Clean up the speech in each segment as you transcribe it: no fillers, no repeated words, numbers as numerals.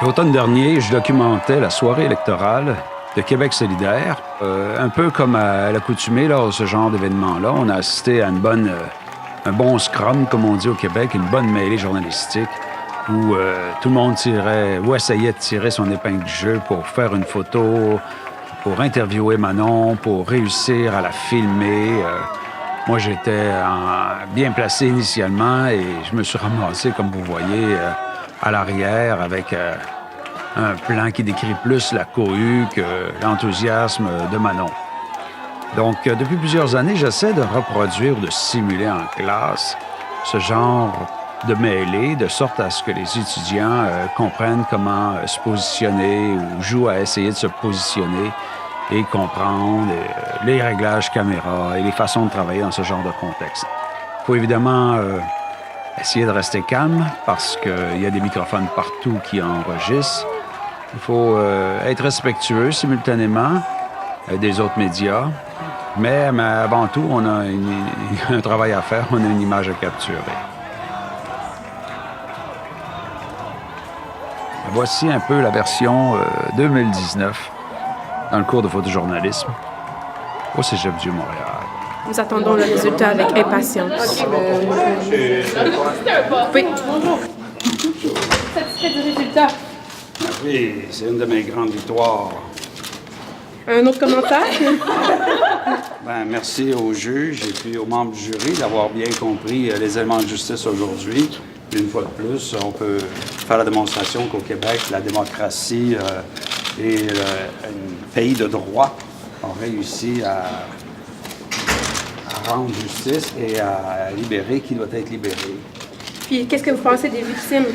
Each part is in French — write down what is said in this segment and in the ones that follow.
L'automne dernier, je documentais la soirée électorale de Québec solidaire. Un peu comme à l'accoutumée, lors de ce genre d'événement-là, on a assisté à un bon scrum, comme on dit au Québec, une bonne mêlée journalistique où tout le monde tirait ou essayait de tirer son épingle du jeu pour faire une photo, pour interviewer Manon, pour réussir à la filmer. Moi, j'étais bien placé initialement et je me suis ramassé, comme vous voyez, à l'arrière avec un plan qui décrit plus la cohue que l'enthousiasme de Manon. Donc, depuis plusieurs années, j'essaie de reproduire, de simuler en classe ce genre de mêlée, de sorte à ce que les étudiants comprennent comment se positionner ou jouent à essayer de se positionner et comprendre les réglages caméra et les façons de travailler dans ce genre de contexte. Il faut évidemment essayer de rester calme parce qu'il y a des microphones partout qui enregistrent. Il faut être respectueux simultanément des autres médias. Mais avant tout, on a un travail à faire, on a une image à capturer. Voici un peu la version 2019 dans le cours de photojournalisme au Cégep du Montréal. Nous attendons le résultat avec impatience. Oui. Bonjour. Satisfait du résultat? Oui, c'est une de mes grandes victoires. Un autre commentaire? Merci aux juges et puis aux membres du jury d'avoir bien compris les éléments de justice aujourd'hui. Une fois de plus, on peut faire la démonstration qu'au Québec, la démocratie et un pays de droit ont réussi à rendre justice et à libérer qui doit être libéré. Puis, qu'est-ce que vous pensez des victimes?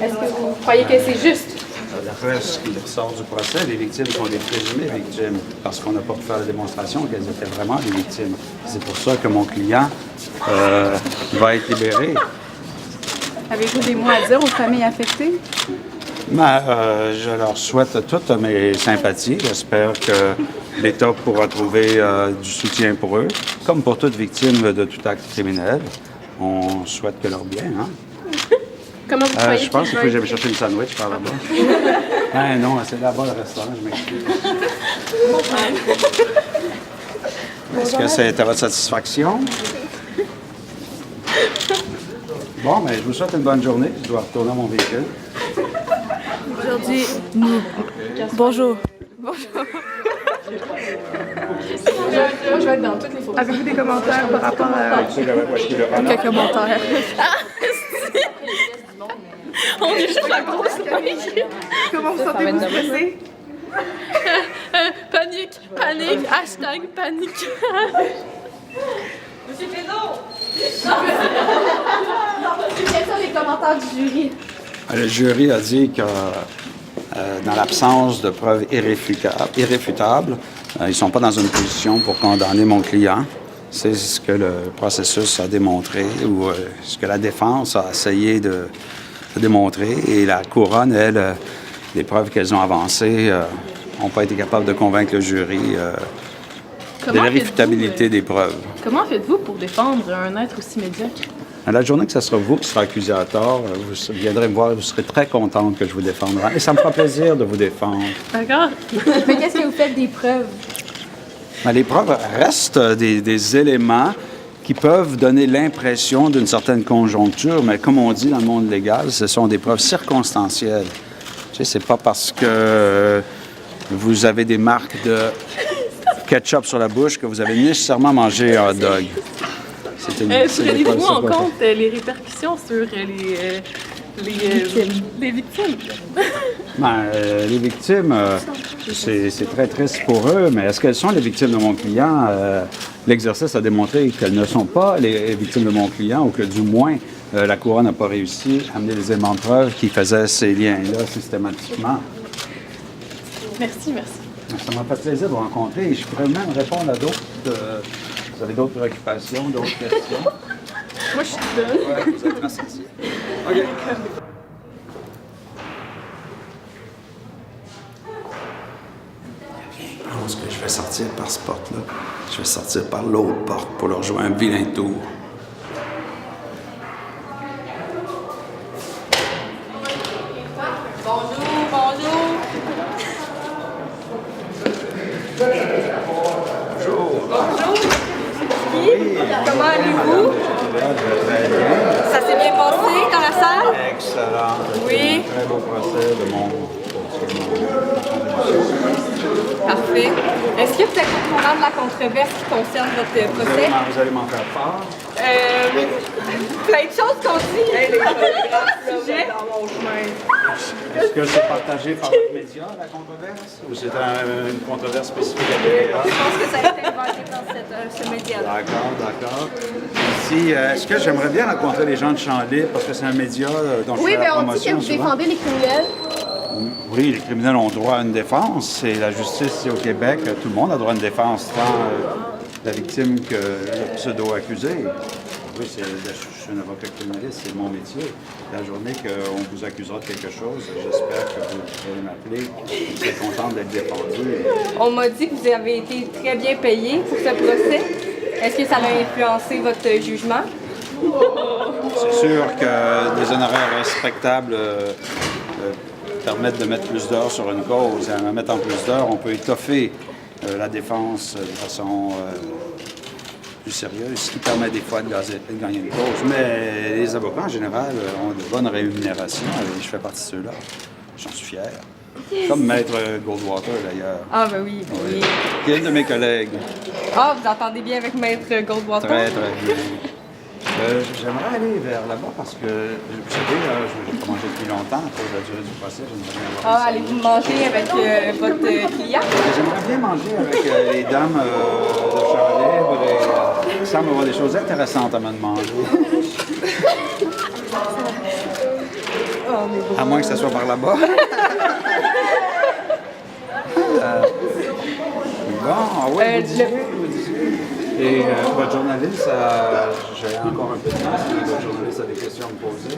Est-ce que vous croyez que c'est juste? D'après ce qui ressort du procès, les victimes sont des présumées victimes parce qu'on n'a pas pu faire la démonstration qu'elles étaient vraiment des victimes. C'est pour ça que mon client va être libéré. Avez-vous des mots à dire aux familles affectées? Je leur souhaite toutes mes sympathies. J'espère que l'État pourra trouver du soutien pour eux, comme pour toute victime de tout acte criminel. On souhaite que leur bien, hein? Comment vous croyez je pense qu'il faut que j'aille chercher une sandwich par là-bas. Non, c'est là-bas le restaurant, je m'excuse. Est-ce que c'est à votre satisfaction? Bon, je vous souhaite une bonne journée. Je dois retourner à mon véhicule. Aujourd'hui, nous... Bonjour. Moi, je vais être dans toutes les photos. Avez-vous des commentaires par rapport à... Quelques commentaires. On est juste la grosse panique. Comment vous sentez-vous stressé? Panique, hashtag panique. Monsieur Fédot! Quels sont les commentaires du jury? Le jury a dit que dans l'absence de preuves irréfutables, ils ne sont pas dans une position pour condamner mon client. C'est ce que le processus a démontré ou ce que la défense a essayé de démontrer. Et la couronne, elle, les preuves qu'elles ont avancées n'ont pas été capables de convaincre le jury de l'irréfutabilité des preuves. Comment faites-vous pour défendre un être aussi médiocre? À la journée que ce sera vous qui sera accusé à tort, vous viendrez me voir et vous serez très contente que je vous défendrai. Et ça me fera plaisir de vous défendre. D'accord. Mais qu'est-ce que vous faites des preuves? Les preuves restent des éléments qui peuvent donner l'impression d'une certaine conjoncture, mais comme on dit dans le monde légal, ce sont des preuves circonstancielles. Tu sais, c'est pas parce que vous avez des marques de ketchup sur la bouche que vous avez nécessairement mangé un hot dog. Prenez-vous en compte les répercussions sur les victimes? Les victimes, c'est très triste pour eux, mais est-ce qu'elles sont les victimes de mon client? L'exercice a démontré qu'elles ne sont pas les victimes de mon client, ou que du moins la couronne n'a pas réussi à amener les éléments de preuve qui faisaient ces liens-là systématiquement. Merci. Ça m'a fait plaisir de vous rencontrer et je pourrais même répondre à d'autres. Vous avez d'autres préoccupations, d'autres questions? Moi, je suis bonne. Ouais, vous êtes associé. OK. Je pense que je vais sortir par ce porte-là. Je vais sortir par l'autre porte pour leur jouer un vilain tour. Bonjour. Comment allez-vous? Très bien. Ça s'est bien passé dans la salle? Excellent. Oui. Très beau procès de mon Parfait. Est-ce que vous êtes au courant de la controverse qui concerne votre procès? Vous allez m'en faire part. Plein de choses qu'on dit. Sujet. Est-ce que c'est partagé par votre média, la controverse? Ou c'est une controverse spécifique à TVA? Je pense que ça a été inventé dans ce média-là. D'accord. Ici, est-ce que j'aimerais bien rencontrer les gens de Champ Libre, parce que c'est un média dont je Oui, fais mais la on dit que promotion vous souvent. défendez les criminels. Oui, les criminels ont droit à une défense. C'est la justice ici au Québec. Tout le monde a droit à une défense, tant la victime que le pseudo-accusé. Oui, je suis un avocat criminaliste, c'est mon métier. La journée qu'on vous accusera de quelque chose, j'espère que vous allez m'appeler. Je serai content d'être défendu. On m'a dit que vous avez été très bien payé pour ce procès. Est-ce que ça a influencé votre jugement? C'est sûr que des honoraires respectables permettent de mettre plus d'heures sur une cause. Et en mettant plus d'heures, on peut étoffer la défense de façon plus sérieuse, ce qui permet des fois de gagner une cause. Mais les avocats, en général, ont de bonnes rémunérations et je fais partie de ceux-là. J'en suis fier. Comme Maître Goldwater, d'ailleurs. Ah, ben oui. Qui est une de mes collègues. Ah, vous entendez bien avec Maître Goldwater? Très bien. J'aimerais aller vers là-bas parce que, vous savez, je n'ai pas mangé depuis longtemps pour la durée du procès. J'aimerais bien avoir Allez-vous manger avec votre client? J'aimerais bien manger avec les dames de Champ Libre et il semble avoir des choses intéressantes à me demander. À moins que ça soit par là-bas. Bon, oui, vous disiez. Et votre journaliste, j'ai encore un peu de temps si votre journaliste a des questions à me poser.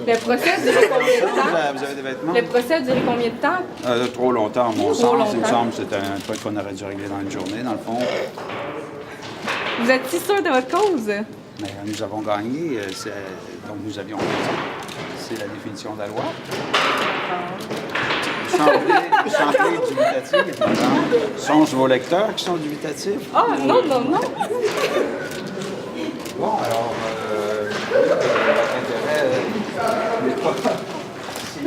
Le procès a duré combien de temps? Vous avez des vêtements? Le procès a duré combien de temps? Trop longtemps, à mon sens. longtemps. Il me semble que c'est un truc qu'on aurait dû régler dans une journée, dans le fond. Vous êtes si sûr de votre cause? Mais nous avons gagné, donc nous avions raison. C'est la définition de la loi. Chanter dubitatif, madame. Sont-ce vos lecteurs qui sont dubitatifs? Ah, non. Bon, alors, votre intérêt n'est pas si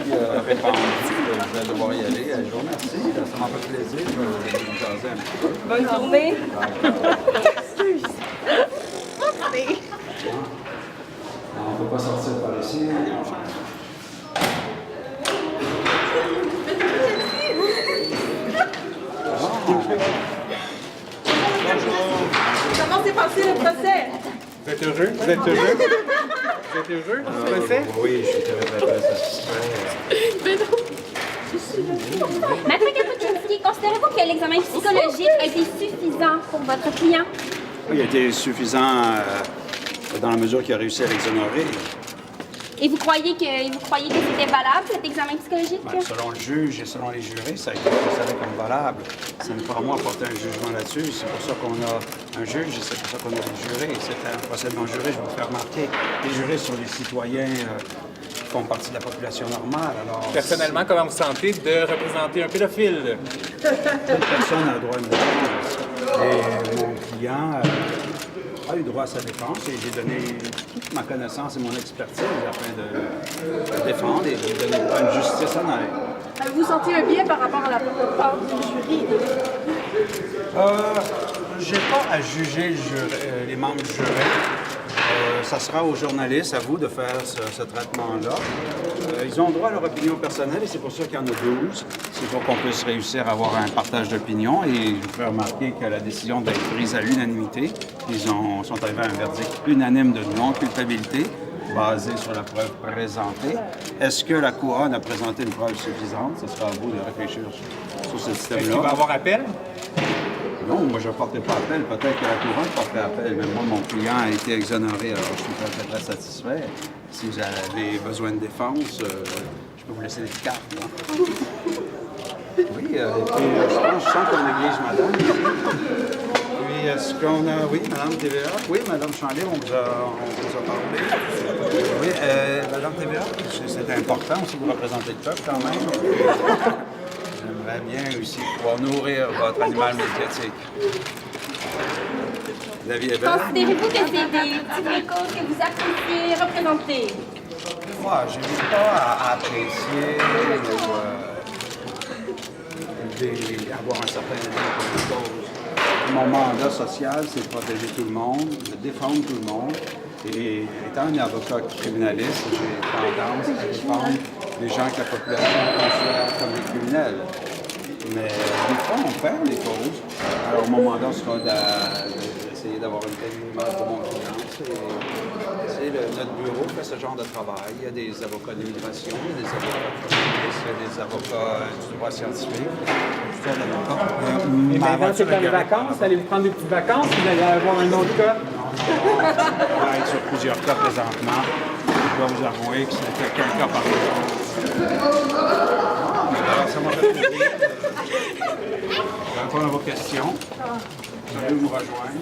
répandu. Je vais devoir y aller. Je vous remercie. Ça m'a fait plaisir de vous jaser un petit peu. Bonne journée. On ne peut pas sortir par ici. Comment s'est passé le procès? Vous êtes heureux? Vous êtes heureux? Vous êtes heureux du procès? Oui, je suis très satisfait. Maître Kapuscinski, considérez-vous que l'examen psychologique a été suffisant pour votre client? Oui, il a été suffisant dans la mesure qu'il a réussi à l'exonérer. Et vous croyez que c'était valable, cet examen psychologique? Ben, selon le juge et selon les jurés, ça a été considéré comme valable. Ce n'est pas à moi de porter un jugement là-dessus. C'est pour ça qu'on a un juge et c'est pour ça qu'on a des jurés. C'est un procès non juré, je vous fais remarquer. Les jurés sont des citoyens qui font partie de la population normale. Alors, Personnellement, comment vous sentez de représenter un pédophile? personne n'a le droit à une défense. Et mon client a eu droit à sa défense et j'ai donné toute ma connaissance et mon expertise afin de le défendre et de lui donner une justice honnête. Vous vous sentez bien par rapport à la part du jury? J'ai pas à juger les membres du jury. Ça sera aux journalistes, à vous, de faire ce traitement-là. Ils ont droit à leur opinion personnelle et c'est pour ça qu'il y en a 12. C'est pour qu'on puisse réussir à avoir un partage d'opinion. Et je vous fais remarquer que la décision doit être prise à l'unanimité. Ils sont arrivés à un verdict unanime de non-culpabilité basé sur la preuve présentée. Est-ce que la couronne a présenté une preuve suffisante? Ce sera à vous de réfléchir sur ce système-là. Est-ce qu'il va y avoir appel? Non, moi je ne portais pas appel. Peut-être que la couronne porterait appel, mais moi, mon client a été exonéré, alors je suis très satisfait. Si vous avez besoin de défense, je peux vous laisser les cartes. Là. Oui, et puis, je sens qu'on néglige madame. Puis, est-ce qu'on a... Oui, madame TVA. Oui, madame Champ Libre, on vous a parlé. Oui, madame TVA, c'est important aussi de représenter le peuple quand même. J'aimerais bien aussi pouvoir nourrir votre animal médiatique. La vie est belle. Considérez-vous que c'est des petites causes que vous appréciez représenter? Moi, je n'ai pas à apprécier avoir un certain nombre de causes. Mon mandat social, c'est de protéger tout le monde, de défendre tout le monde. Et étant un avocat criminaliste, j'ai tendance à défendre des gens que la population considère comme des criminels. Mais des fois, on perd les causes. Alors, mon mandat sera d'essayer d'avoir une telle image pour mon client. Notre bureau fait ce genre de travail. Il y a des avocats d'immigration, il y a des avocats féministes, il y a des avocats du droit scientifique, toutes sortes d'avocats. Et maintenant, c'est dans les vacances. Allez-vous prendre des petites vacances? Vous allez avoir un autre cas? On travaille sur plusieurs cas présentement. Je dois vous avouer que ce n'était qu'un cas par jour. Alors, ça m'a fait plaisir de répondre à vos questions. Vous allez nous rejoindre.